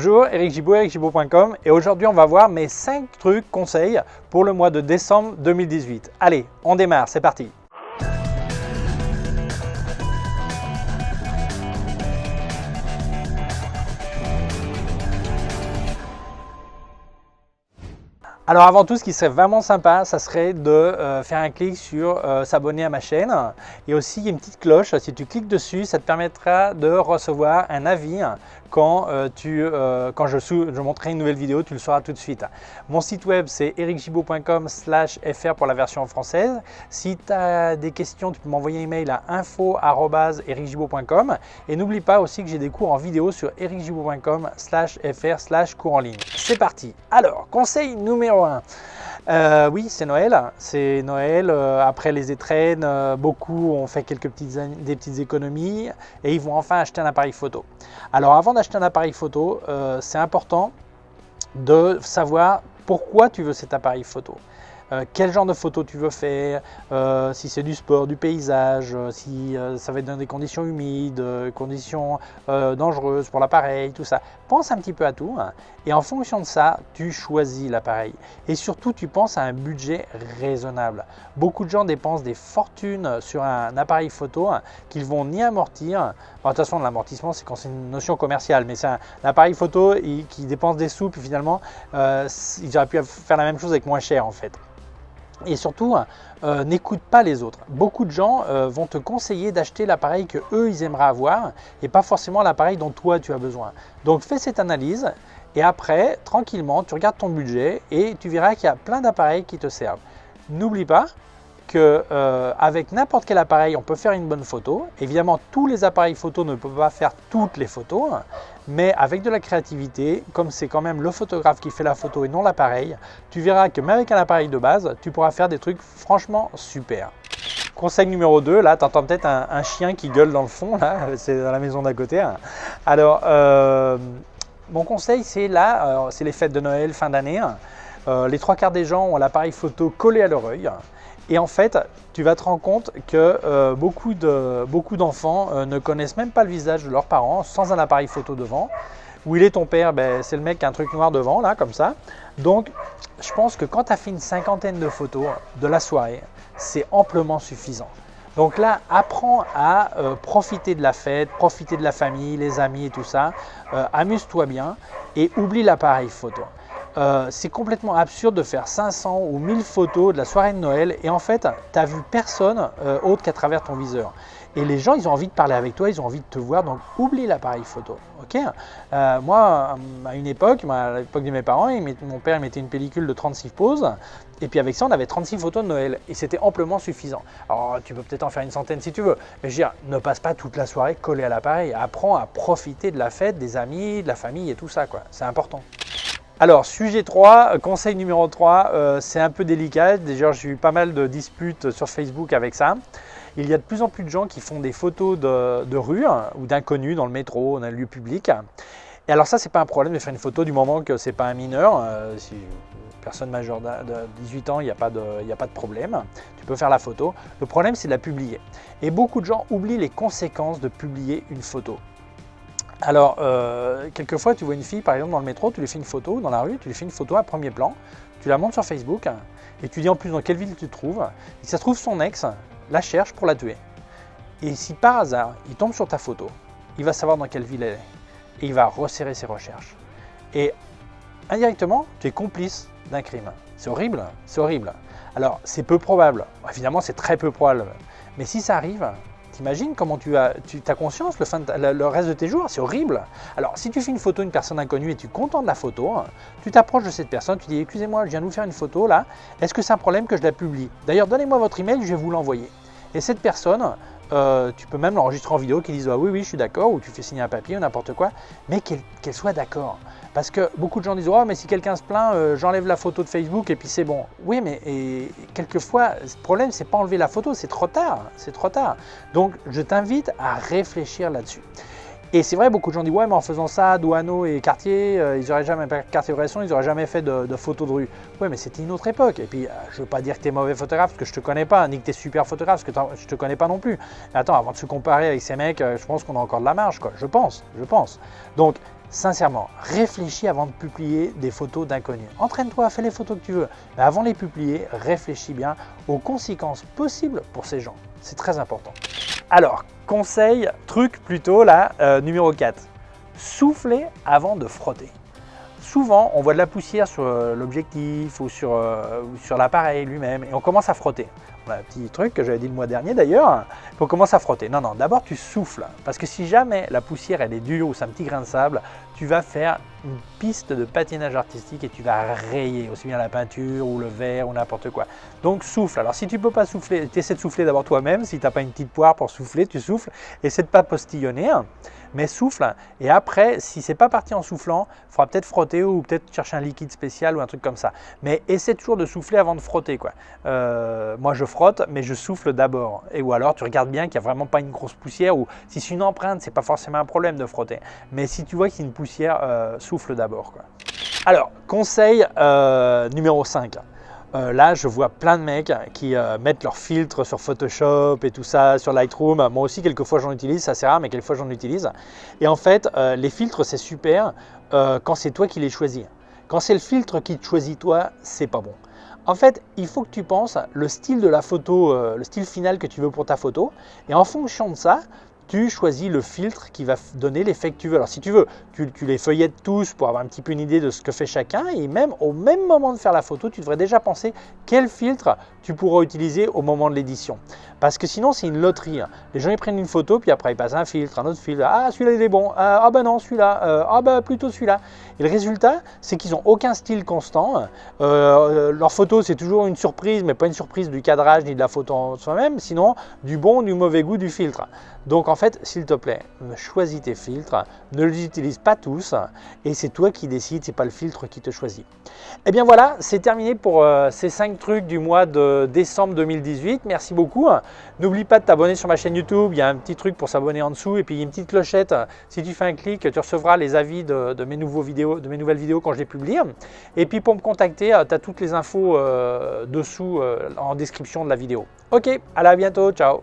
Bonjour, Eric Gibaud, ericgibaud.com et aujourd'hui on va voir mes 5 trucs conseils pour le mois de décembre 2018. Allez, on démarre, c'est parti. Alors avant tout, ce qui serait vraiment sympa, ça serait de faire un clic sur s'abonner à ma chaîne. Et aussi, il y a une petite cloche. Si tu cliques dessus, ça te permettra de recevoir un avis quand je montrerai une nouvelle vidéo, tu le sauras tout de suite. Mon site web, c'est ericgibaud.com/fr pour la version française. Si tu as des questions, tu peux m'envoyer un email à info@ericgibaud.com. Et n'oublie pas aussi que j'ai des cours en vidéo sur ericgibaud.com/fr/cours en ligne. C'est parti. Alors, conseil numéro 1. Oui, c'est Noël. C'est Noël. Après les étrennes, beaucoup ont fait des petites économies et ils vont enfin acheter un appareil photo. Alors, avant d'acheter un appareil photo, c'est important de savoir pourquoi tu veux cet appareil photo. Quel genre de photo tu veux faire, si c'est du sport, du paysage, si ça va être dans des conditions humides, conditions dangereuses pour l'appareil, tout ça. Pense un petit peu à tout et en fonction de ça, tu choisis l'appareil. Et surtout, tu penses à un budget raisonnable. Beaucoup de gens dépensent des fortunes sur un appareil photo qu'ils vont ni amortir. Alors, de toute façon, l'amortissement, c'est quand c'est une notion commerciale, mais c'est un appareil photo qui dépense des sous, puis finalement, ils auraient pu faire la même chose avec moins cher en fait. Et surtout, n'écoute pas les autres. Beaucoup de gens vont te conseiller d'acheter l'appareil que eux ils aimeraient avoir et pas forcément l'appareil dont toi tu as besoin. Donc fais cette analyse et après, tranquillement, tu regardes ton budget et tu verras qu'il y a plein d'appareils qui te servent. N'oublie pas qu'avec n'importe quel appareil, on peut faire une bonne photo. Évidemment, tous les appareils photo ne peuvent pas faire toutes les photos, mais avec de la créativité, comme c'est quand même le photographe qui fait la photo et non l'appareil, tu verras que même avec un appareil de base, tu pourras faire des trucs franchement super. Conseil numéro 2, là, tu entends peut-être un chien qui gueule dans le fond, là, c'est dans la maison d'à côté. Alors, mon conseil, c'est là, c'est les fêtes de Noël, fin d'année. Les 3/4 des gens ont l'appareil photo collé à leur œil. Et en fait, tu vas te rendre compte que beaucoup d'enfants ne connaissent même pas le visage de leurs parents sans un appareil photo devant. Où il est ton père, c'est le mec qui a un truc noir devant, là, comme ça. Donc, je pense que quand tu as fait une 50aine de photos de la soirée, c'est amplement suffisant. Donc là, apprends à profiter de la fête, profiter de la famille, les amis et tout ça. Amuse-toi bien et oublie l'appareil photo. C'est complètement absurde de faire 500 ou 1000 photos de la soirée de Noël et en fait, tu n'as vu personne autre qu'à travers ton viseur. Et les gens, ils ont envie de parler avec toi, ils ont envie de te voir, donc oublie l'appareil photo. Ok. Moi, à une époque, à l'époque de mes parents, mon père mettait une pellicule de 36 poses et puis avec ça, on avait 36 photos de Noël et c'était amplement suffisant. Alors, tu peux peut-être en faire une centaine si tu veux, mais je veux dire, ne passe pas toute la soirée collé à l'appareil. Apprends à profiter de la fête, des amis, de la famille et tout ça, quoi. C'est important. Alors, sujet 3, conseil numéro 3, c'est un peu délicat. Déjà, j'ai eu pas mal de disputes sur Facebook avec ça. Il y a de plus en plus de gens qui font des photos de rue ou d'inconnus dans le métro, dans un lieu public. Et alors ça, c'est pas un problème de faire une photo du moment que c'est pas un mineur. Si personne majeure de 18 ans, il n'y a pas de problème. Tu peux faire la photo. Le problème, c'est de la publier. Et beaucoup de gens oublient les conséquences de publier une photo. Alors, quelquefois, tu vois une fille, par exemple, dans le métro, tu lui fais une photo, dans la rue, tu lui fais une photo à premier plan, tu la montes sur Facebook et tu dis en plus dans quelle ville tu te trouves. Et ça se trouve, son ex la cherche pour la tuer. Et si par hasard, il tombe sur ta photo, il va savoir dans quelle ville elle est et il va resserrer ses recherches. Et indirectement, tu es complice d'un crime. C'est horrible, c'est horrible. Alors, c'est peu probable. Évidemment, c'est très peu probable. Mais si ça arrive, t'imagines comment tu as conscience le reste de tes jours, c'est horrible. Alors, si tu fais une photo d'une personne inconnue et tu es content de la photo, tu t'approches de cette personne, tu dis « Excusez-moi, je viens de vous faire une photo là, est-ce que c'est un problème que je la publie? D'ailleurs, donnez-moi votre email, je vais vous l'envoyer. » Et cette personne, tu peux même l'enregistrer en vidéo, qui dise « Ah oui, je suis d'accord » ou tu fais signer un papier ou n'importe quoi, mais qu'elle soit d'accord. Parce que beaucoup de gens disent « Oh, mais si quelqu'un se plaint, j'enlève la photo de Facebook et puis c'est bon. » Oui, mais quelquefois, le problème, c'est pas enlever la photo, c'est trop tard. C'est trop tard. Donc, je t'invite à réfléchir là-dessus. Et c'est vrai, beaucoup de gens disent « Ouais, mais en faisant ça, Douaneau et Cartier, ils n'auraient jamais, Cartier-Bresson, ils n'auraient jamais fait de photos de rue. » Oui, mais c'était une autre époque. Et puis, je ne veux pas dire que tu es mauvais photographe parce que je ne te connais pas, ni que tu es super photographe parce que je ne te connais pas non plus. Mais attends, avant de se comparer avec ces mecs, je pense qu'on a encore de la marge, quoi. Je pense. Donc, sincèrement, réfléchis avant de publier des photos d'inconnus. Entraîne-toi, fais les photos que tu veux, mais avant de les publier, réfléchis bien aux conséquences possibles pour ces gens. C'est très important. Alors, conseil, truc plutôt là, numéro 4. Souffler avant de frotter. Souvent, on voit de la poussière sur l'objectif ou sur l'appareil lui-même et on commence à frotter. Voilà, un petit truc que j'avais dit le mois dernier d'ailleurs, on commence à frotter. Non, non, d'abord tu souffles parce que si jamais la poussière elle est dure ou c'est un petit grain de sable, tu vas faire une piste de patinage artistique et tu vas rayer aussi bien la peinture ou le verre ou n'importe quoi. Donc souffle. Alors si tu ne peux pas souffler, tu essaies de souffler d'abord toi-même. Si tu n'as pas une petite poire pour souffler, tu souffles. Essaie de ne pas postillonner. Mais souffle et après, si c'est pas parti en soufflant, il faudra peut-être frotter ou peut-être chercher un liquide spécial ou un truc comme ça. Mais essaie toujours de souffler avant de frotter, quoi. Moi je frotte, mais je souffle d'abord. Ou alors tu regardes bien qu'il n'y a vraiment pas une grosse poussière ou si c'est une empreinte, c'est pas forcément un problème de frotter. Mais si tu vois qu'il y a une poussière, souffle d'abord, quoi. Alors, conseil numéro 5. Là, je vois plein de mecs qui mettent leurs filtres sur Photoshop et tout ça, sur Lightroom. Moi aussi, quelquefois j'en utilise, ça c'est rare, mais quelquefois j'en utilise. Et en fait, les filtres, c'est super quand c'est toi qui les choisis. Quand c'est le filtre qui te choisit toi, c'est pas bon. En fait, il faut que tu penses le style de la photo, le style final que tu veux pour ta photo. Et en fonction de ça, tu choisis le filtre qui va donner l'effet que tu veux. Alors si tu veux, tu les feuillettes tous pour avoir un petit peu une idée de ce que fait chacun et même au même moment de faire la photo, tu devrais déjà penser quel filtre tu pourras utiliser au moment de l'édition. Parce que sinon c'est une loterie. Les gens ils prennent une photo puis après ils passent un filtre, un autre filtre. Ah celui-là il est bon, ah bah non celui-là, ah bah plutôt celui-là. Et le résultat c'est qu'ils n'ont aucun style constant. Leur photo c'est toujours une surprise mais pas une surprise du cadrage ni de la photo en soi-même, sinon du bon ou du mauvais goût du filtre. Donc en fait, s'il te plaît, choisis tes filtres, ne les utilise pas tous et c'est toi qui décides, c'est pas le filtre qui te choisit. Et bien voilà, c'est terminé pour ces 5 trucs du mois de décembre 2018. Merci beaucoup. N'oublie pas de t'abonner sur ma chaîne YouTube, il y a un petit truc pour s'abonner en dessous et puis il y a une petite clochette. Si tu fais un clic, tu recevras les avis de mes nouvelles vidéos quand je les publie. Et puis pour me contacter, tu as toutes les infos dessous en description de la vidéo. Ok, à bientôt, ciao.